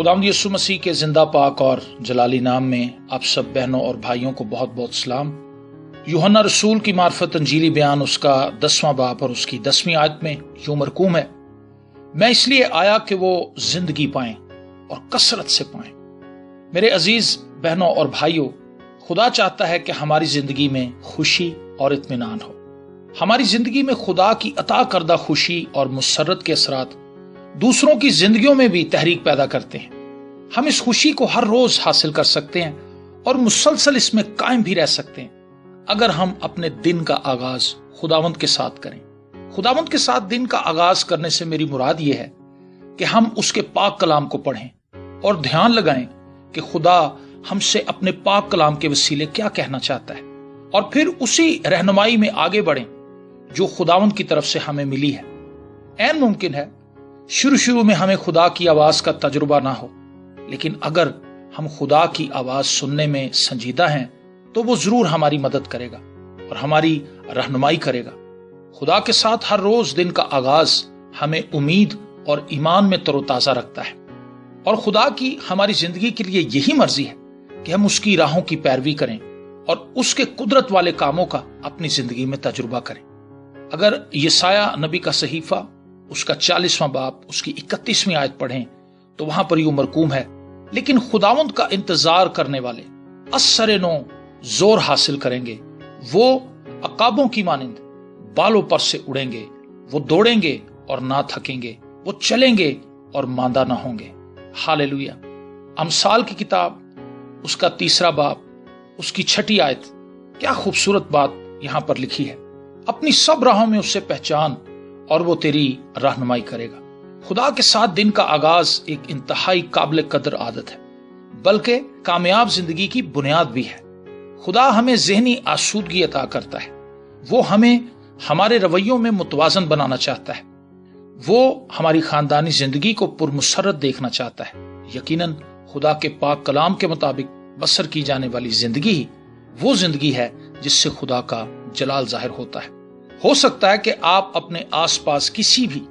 खुदावंद यीशु मसीह के जिंदा पाक और जलाली नाम में आप सब बहनों और भाइयों को बहुत बहुत सलाम। यूहन्ना रसूल की मार्फत अंजीली बयान उसका 10वां बाब और उसकी 10वीं आयत में यूं मरकूम है, मैं इसलिए आया कि वो जिंदगी पाएं और कसरत से पाएं। मेरे अजीज बहनों और भाइयों, खुदा चाहता है कि हमारी जिंदगी में खुशी और इत्मीनान हो। हमारी जिंदगी में खुदा की अता करदा खुशी और मुसर्रत के असरात दूसरों की जिंदगियों में भी तहरीक पैदा करते हैं। हम इस खुशी को हर रोज हासिल कर सकते हैं और मुसलसल इसमें कायम भी रह सकते हैं अगर हम अपने दिन का आगाज खुदावंद के साथ करें। खुदावंद के साथ दिन का आगाज करने से मेरी मुराद यह है कि हम उसके पाक कलाम को पढ़ें और ध्यान लगाएं कि खुदा हमसे अपने पाक कलाम के वसीले क्या कहना चाहता है, और फिर उसी रहनुमाई में आगे बढ़ें जो खुदावंद की तरफ से हमें मिली है। ऐन मुमकिन है शुरू में हमें खुदा की आवाज का तजुर्बा ना हो, लेकिन अगर हम खुदा की आवाज सुनने में संजीदा हैं तो वो जरूर हमारी मदद करेगा और हमारी रहनुमाई करेगा। खुदा के साथ हर रोज दिन का आगाज हमें उम्मीद और ईमान में तरोताजा रखता है, और खुदा की हमारी जिंदगी के लिए यही मर्जी है कि हम उसकी राहों की पैरवी करें और उसके कुदरत वाले कामों का अपनी जिंदगी में तजुर्बा करें। अगर यसाया नबी का सहीफा उसका 40वां बाब उसकी 31वीं आयत पढ़ें तो वहां पर यूं मरकूम है, लेकिन खुदावंद का इंतजार करने वाले असरे नो जोर हासिल करेंगे, वो अकाबों की मानिंद बालों पर से उड़ेंगे, वो दौड़ेंगे और ना थकेंगे, वो चलेंगे और मांदा ना होंगे। हालेलुया। अमसाल की किताब उसका 3रा बाब उसकी 6ठी आयत, क्या खूबसूरत बात यहां पर लिखी है। अपनी सब राहों में उससे पहचान और वो तेरी रहनुमाई करेगा। खुदा के साथ दिन का आगाज एक इंतहाई काबिल कदर आदत है, बल्कि कामयाब जिंदगी की बुनियाद भी है। खुदा हमें ज़हनी आसूदगी अता करता है, वो हमें हमारे रवैयों में मुतवाजन बनाना चाहता है, वो हमारी खानदानी जिंदगी को पुरमुसर्रत देखना चाहता है। यकीनन खुदा के पाक कलाम के मुताबिक बसर की जाने वाली जिंदगी ही वो जिंदगी है जिससे खुदा का जलाल जाहिर होता है। हो सकता है कि आप अपने आसपास किसी भी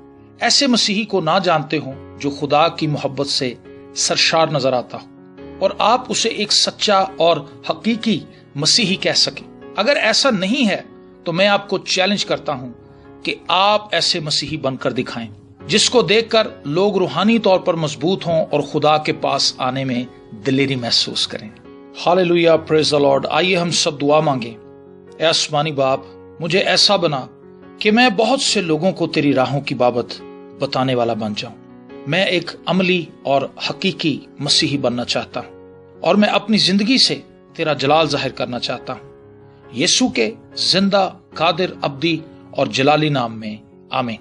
ऐसे मसीही को ना जानते हो जो खुदा की मोहब्बत से सरशार नजर आता हो और आप उसे एक सच्चा और हकीकी मसीही कह सके। अगर ऐसा नहीं है तो मैं आपको चैलेंज करता हूं कि आप ऐसे मसीही बनकर दिखाएं जिसको देखकर लोग रूहानी तौर पर मजबूत हों और खुदा के पास आने में दिलेरी महसूस करें। Hallelujah, praise the Lord. आइए हम सब दुआ मांगे। ऐ आसमानी बाप, मुझे ऐसा बना कि मैं बहुत से लोगों को तेरी राहों की बाबत बताने वाला बन जाऊं। मैं एक अमली और हकीकी मसीही बनना चाहता हूं और मैं अपनी जिंदगी से तेरा जलाल जाहिर करना चाहता हूं। यीशु के जिंदा, कादिर, अब्दी और जलाली नाम में, आमीन।